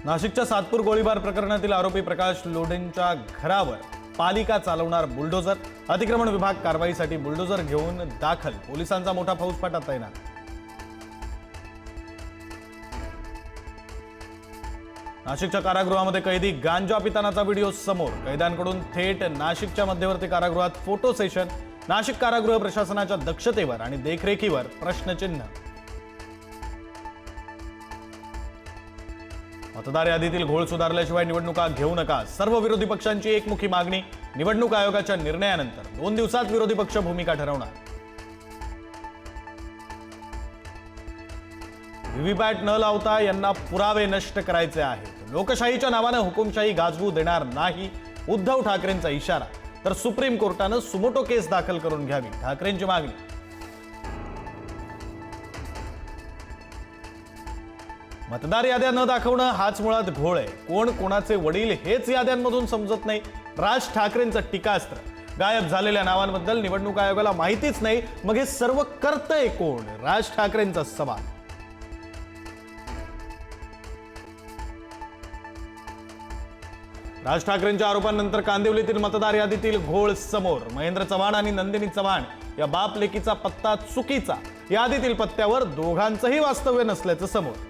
नाशिकच्या सातपूर गोळीबार प्रकरणातील आरोपी प्रकाश लोढेंच्या घरावर पालिका चालवणार बुलडोझर। अतिक्रमण विभाग कारवाईसाठी बुलडोझर घेऊन दाखल। पोलिसांचा मोठा फौजफाटा तैनात। नाशिकच्या कारागृहामध्ये कैदी गांजा पितानाचा व्हिडिओ समोर। कैद्यांकडून थेट नाशिकच्या मध्यवर्ती कारागृहात फोटो सेशन। नाशिक कारागृह प्रशासनाच्या दक्षतेवर आणि देखरेखीवर प्रश्नचिन्ह। मतदार यादीतील घोळ सुधारल्याशिवाय निवडणुका घेऊ नका, सर्व विरोधी पक्षांची एकमुखी मागणी। निवडणूक आयोगाच्या निर्णयानंतर 2 दिवसात विरोधी पक्ष भूमिका ठरवणार। व्हीव्हीपॅट न लावता यांना पुरावे नष्ट करायचे आहेत। लोकशाहीच्या नावाने हुकुमशाही गाजवू देणार नाही, उद्धव ठाकरेंचा इशारा। तर सुप्रीम कोर्टाने सुमोटो केस दाखल करून घ्यावी, ठाकरेंची मागणी। मतदार याद्या न दाखवणं हाच मुळात घोळ आहे। कोण कोणाचे वडील हेच याद्यांमधून समजत नाही। राज ठाकरेंचं टीकास्त्र। गायब झालेल्या नावांबद्दल निवडणूक आयोगाला माहितीच नाही, मग हे सर्व करतंय कोण? राज ठाकरेंचा सवाल। राज ठाकरेंच्या आरोपांनंतर कांदिवलीतील मतदार यादीतील घोळ समोर। महेंद्र चव्हाण आणि नंदिनी चव्हाण या बाप लेकीचा पत्ता चुकीचा। यादीतील पत्त्यावर दोघांचंही वास्तव्य नसल्याचं समोर।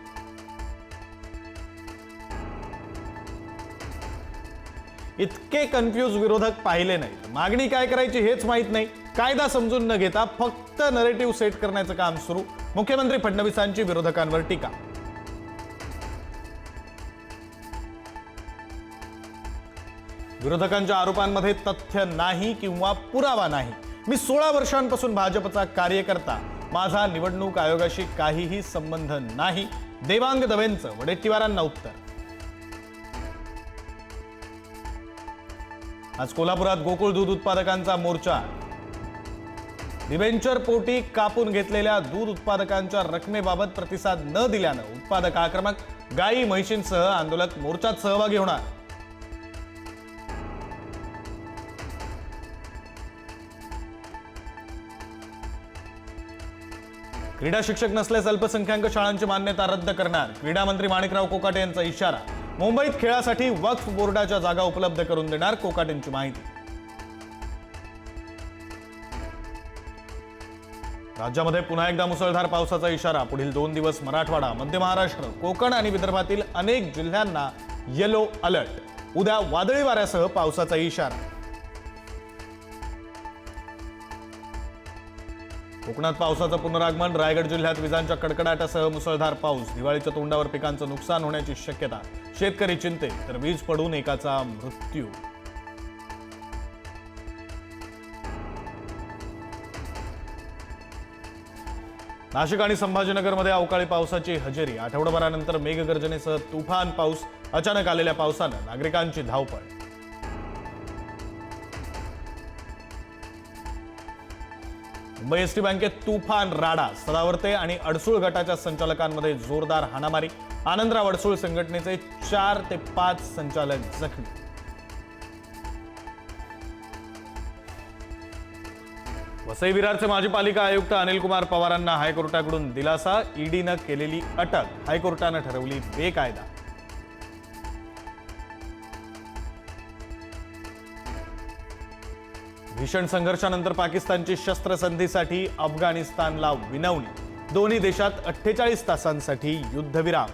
इतके कन्फ्यूज विरोधक पाहिले नाहीत। मागणी काय करायची हेच माहित नाही। कायदा समजून न घेता फक्त नरेटिव्ह सेट करण्याचं काम सुरू। मुख्यमंत्री फडणवीसांची विरोधकांवर टीका। विरोधकांच्या आरोपांमध्ये तथ्य नाही किंवा पुरावा नाही। मी 16 वर्षांपासून भाजपचा कार्यकर्ता, माझा निवडणूक आयोगाशी काहीही संबंध नाही। देवांग दवेंचं वडेट्टीवारांना उत्तर। आज कोल्हापुरात गोकुळ दूध उत्पादकांचा मोर्चा। डिबेंचर पोटी कापून घेतलेल्या दूध उत्पादकांच्या रकमेबाबत प्रतिसाद न दिल्यानं उत्पादक आक्रमक। गाई म्हैशींसह आंदोलक मोर्चात सहभागी होणार। क्रीडा शिक्षक नसल्यास अल्पसंख्याक शाळांची मान्यता रद्द करणार। क्रीडा मंत्री माणिकराव कोकाटे यांचा इशारा। मुंबईत खेळासाठी वक्फ बोर्डाच्या जागा उपलब्ध करून देणार, कोकाटेंची माहिती। राज्यामध्ये पुन्हा एकदा मुसळधार पावसाचा इशारा। पुढील 2 दिवस मराठवाडा, मध्य महाराष्ट्र, कोकण आणि विदर्भातील अनेक जिल्ह्यांना येलो अलर्ट। उद्या वादळी वाऱ्यासह पावसाचा इशारा। कोकणात पावसाचं पुनरागमन। रायगड जिल्ह्यात विजांच्या कडकडाटासह मुसळधार पाऊस। दिवाळीच्या तोंडावर पिकांचं नुकसान होण्याची शक्यता। शेतकरी चिंतेत, तर वीज पडून एकाचा मृत्यू। नाशिक आणि संभाजीनगरमध्ये अवकाळी पावसाची हजेरी। आठवडाभरानंतर मेघगर्जनेसह तुफान पाऊस। अचानक आलेल्या पावसानं नागरिकांची धावपळ। मुंबई एसटी बँकेत तुफान राडा। सदावर्ते आणि अडसूळ गटाच्या संचालकांमध्ये जोरदार हाणामारी। आनंदराव अडसूळ संघटनेचे 4 ते 5 संचालक जखमी। वसई विरारचे माजी पालिका आयुक्त अनिल कुमार पवारांना हायकोर्टाकडून दिलासा। ईडीनं केलेली अटक हायकोर्टानं ठरवली बेकायदा। भीषण संघर्षानंतर पाकिस्तानची शस्त्रसंधीसाठी अफगाणिस्तानला विनवणी। दोन्ही देशात 48 तासांसाठी युद्धविराम।